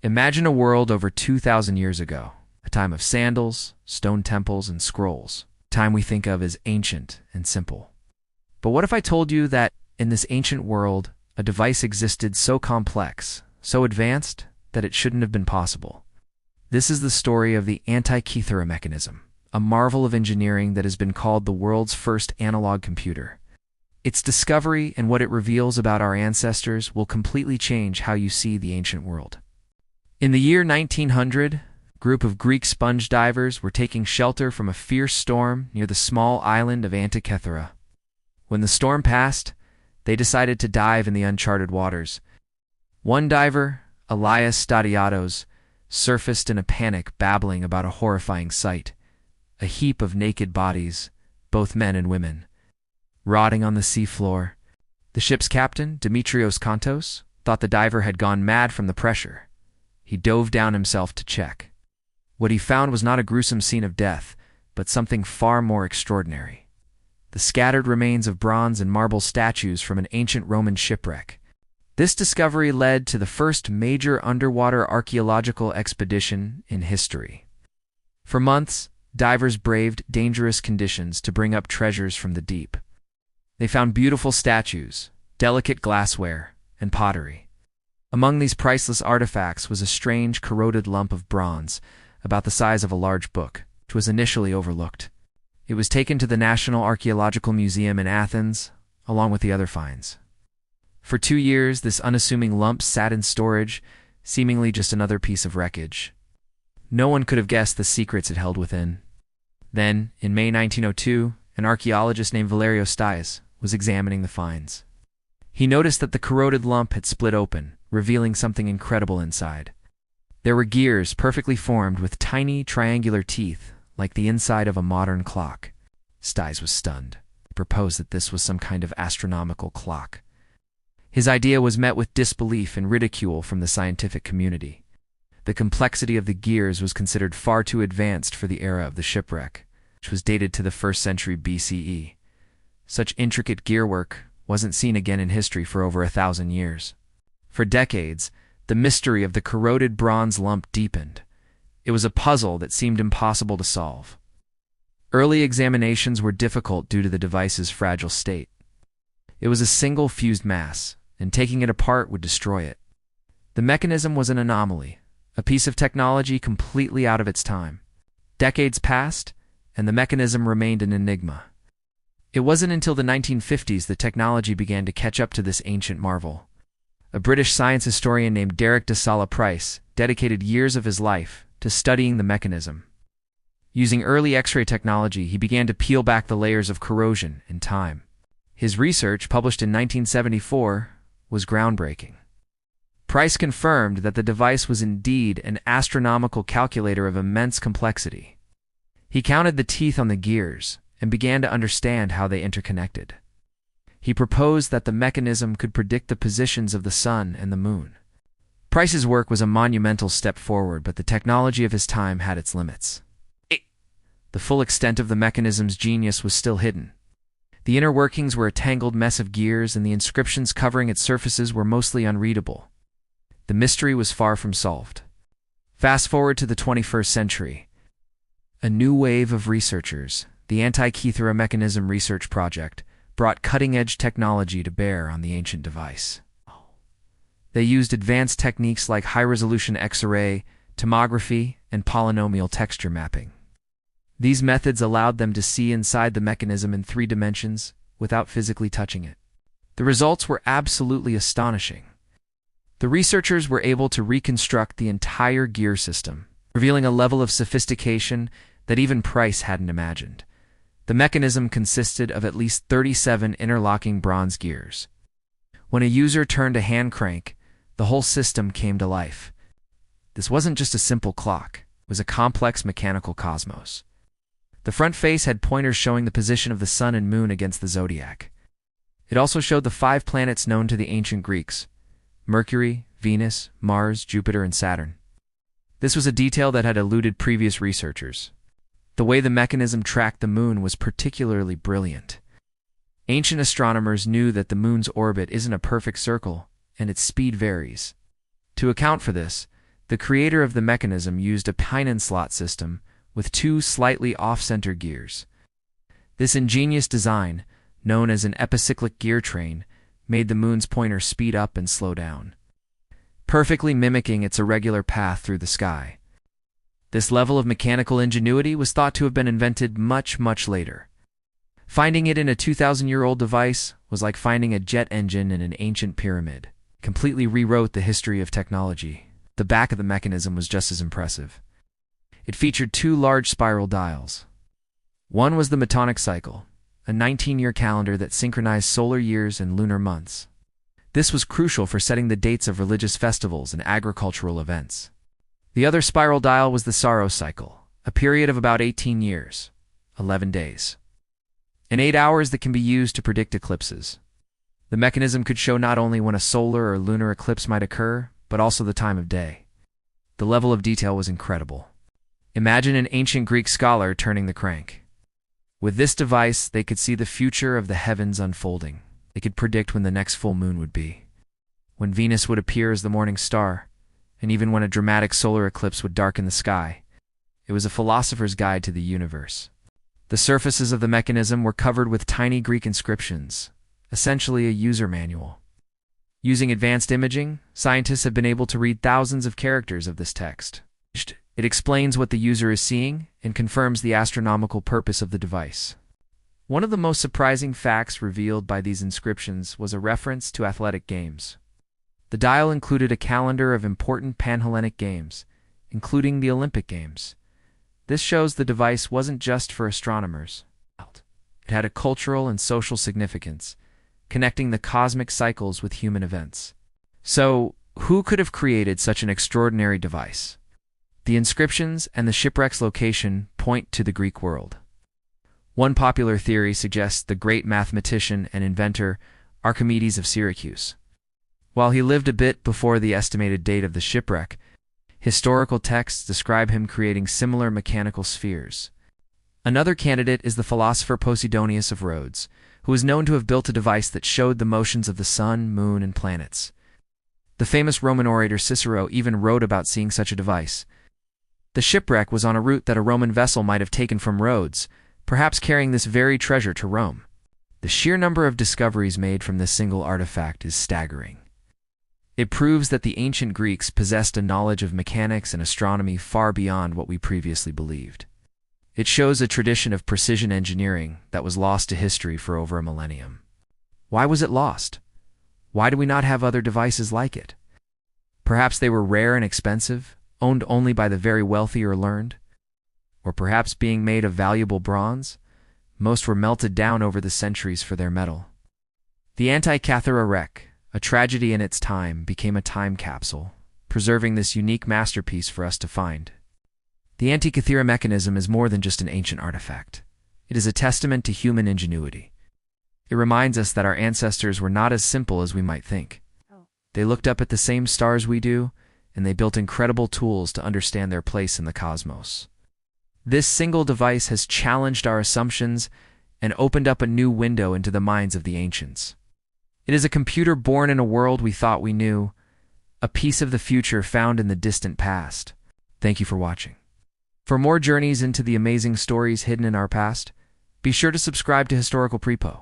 Imagine a world over 2,000 years ago, a time of sandals, stone temples, and scrolls, a time we think of as ancient and simple. But what if I told you that in this ancient world, a device existed so complex, so advanced, that it shouldn't have been possible? This is the story of the Antikythera mechanism, a marvel of engineering that has been called the world's first analog computer. Its discovery and what it reveals about our ancestors will completely change how you see the ancient world. In the year 1900, a group of Greek sponge divers were taking shelter from a fierce storm near the small island of Antikythera. When the storm passed, they decided to dive in the uncharted waters. One diver, Elias Stadiatos, surfaced in a panic, babbling about a horrifying sight: a heap of naked bodies, both men and women, rotting on the seafloor. The ship's captain, Dimitrios Kontos, thought the diver had gone mad from the pressure. He dove down himself to check. What he found was not a gruesome scene of death, but something far more extraordinary: the scattered remains of bronze and marble statues from an ancient Roman shipwreck. This discovery led to the first major underwater archaeological expedition in history. For months, divers braved dangerous conditions to bring up treasures from the deep. They found beautiful statues, delicate glassware, and pottery. Among these priceless artifacts was a strange, corroded lump of bronze, about the size of a large book, which was initially overlooked. It was taken to the National Archaeological Museum in Athens, along with the other finds. For 2 years, this unassuming lump sat in storage, seemingly just another piece of wreckage. No one could have guessed the secrets it held within. Then, in May 1902, an archaeologist named Valerio Stais was examining the finds. He noticed that the corroded lump had split open, revealing something incredible inside. There were gears perfectly formed with tiny triangular teeth, like the inside of a modern clock. Stais was stunned. He proposed that this was some kind of astronomical clock. His idea was met with disbelief and ridicule from the scientific community. The complexity of the gears was considered far too advanced for the era of the shipwreck, which was dated to the 1st century BCE. Such intricate gearwork wasn't seen again in history for over 1,000 years. For decades, the mystery of the corroded bronze lump deepened. It was a puzzle that seemed impossible to solve. Early examinations were difficult due to the device's fragile state. It was a single fused mass, and taking it apart would destroy it. The mechanism was an anomaly, a piece of technology completely out of its time. Decades passed, and the mechanism remained an enigma. It wasn't until the 1950s that technology began to catch up to this ancient marvel. A British science historian named Derek de Sala Price dedicated years of his life to studying the mechanism. Using early X-ray technology, he began to peel back the layers of corrosion in time. His research, published in 1974, was groundbreaking. Price confirmed that the device was indeed an astronomical calculator of immense complexity. He counted the teeth on the gears and began to understand how they interconnected. He proposed that the mechanism could predict the positions of the sun and the moon. Price's work was a monumental step forward, but the technology of his time had its limits. The full extent of the mechanism's genius was still hidden. The inner workings were a tangled mess of gears, and the inscriptions covering its surfaces were mostly unreadable. The mystery was far from solved. Fast forward to the 21st century. A new wave of researchers, the Antikythera Mechanism Research Project, brought cutting-edge technology to bear on the ancient device. They used advanced techniques like high-resolution X-ray, tomography, and polynomial texture mapping. These methods allowed them to see inside the mechanism in 3 dimensions without physically touching it. The results were absolutely astonishing. The researchers were able to reconstruct the entire gear system, revealing a level of sophistication that even Price hadn't imagined. The mechanism consisted of at least 37 interlocking bronze gears. When a user turned a hand crank, the whole system came to life. This wasn't just a simple clock, it was a complex mechanical cosmos. The front face had pointers showing the position of the sun and moon against the zodiac. It also showed the 5 planets known to the ancient Greeks: Mercury, Venus, Mars, Jupiter, and Saturn. This was a detail that had eluded previous researchers. The way the mechanism tracked the moon was particularly brilliant. Ancient astronomers knew that the moon's orbit isn't a perfect circle, and its speed varies. To account for this, The creator of the mechanism used a pinion slot system with two slightly off-center gears. This ingenious design, known as an epicyclic gear train, made the moon's pointer speed up and slow down, perfectly mimicking its irregular path through the sky. This level of mechanical ingenuity was thought to have been invented much, much later. Finding it in a 2,000-year-old device was like finding a jet engine in an ancient pyramid. It completely rewrote the history of technology. The back of the mechanism was just as impressive. It featured two large spiral dials. One was the Metonic cycle, a 19-year calendar that synchronized solar years and lunar months. This was crucial for setting the dates of religious festivals and agricultural events. The other spiral dial was the Saros cycle, a period of about 18 years, 11 days, and 8 hours that can be used to predict eclipses. The mechanism could show not only when a solar or lunar eclipse might occur, but also the time of day. The level of detail was incredible. Imagine an ancient Greek scholar turning the crank. With this device, they could see the future of the heavens unfolding. They could predict when the next full moon would be, when Venus would appear as the morning star, and even when a dramatic solar eclipse would darken the sky. It was a philosopher's guide to the universe. The surfaces of the mechanism were covered with tiny Greek inscriptions, essentially a user manual. Using advanced imaging, scientists have been able to read thousands of characters of this text. It explains what the user is seeing and confirms the astronomical purpose of the device. One of the most surprising facts revealed by these inscriptions was a reference to athletic games. The dial included a calendar of important Pan-Hellenic games, including the Olympic Games. This shows the device wasn't just for astronomers. It had a cultural and social significance, connecting the cosmic cycles with human events. So, who could have created such an extraordinary device? The inscriptions and the shipwreck's location point to the Greek world. One popular theory suggests the great mathematician and inventor Archimedes of Syracuse. While he lived a bit before the estimated date of the shipwreck, historical texts describe him creating similar mechanical spheres. Another candidate is the philosopher Posidonius of Rhodes, who is known to have built a device that showed the motions of the sun, moon, and planets. The famous Roman orator Cicero even wrote about seeing such a device. The shipwreck was on a route that a Roman vessel might have taken from Rhodes, perhaps carrying this very treasure to Rome. The sheer number of discoveries made from this single artifact is staggering. It proves that the ancient Greeks possessed a knowledge of mechanics and astronomy far beyond what we previously believed. It shows a tradition of precision engineering that was lost to history for over a millennium. Why was it lost? Why do we not have other devices like it? Perhaps they were rare and expensive, owned only by the very wealthy or learned? Or perhaps being made of valuable bronze? Most were melted down over the centuries for their metal. The Antikythera wreck, a tragedy in its time, became a time capsule, preserving this unique masterpiece for us to find. The Antikythera mechanism is more than just an ancient artifact. It is a testament to human ingenuity. It reminds us that our ancestors were not as simple as we might think. They looked up at the same stars we do, and they built incredible tools to understand their place in the cosmos. This single device has challenged our assumptions and opened up a new window into the minds of the ancients. It is a computer born in a world we thought we knew, a piece of the future found in the distant past. Thank you for watching. For more journeys into the amazing stories hidden in our past, be sure to subscribe to Historical Prepo.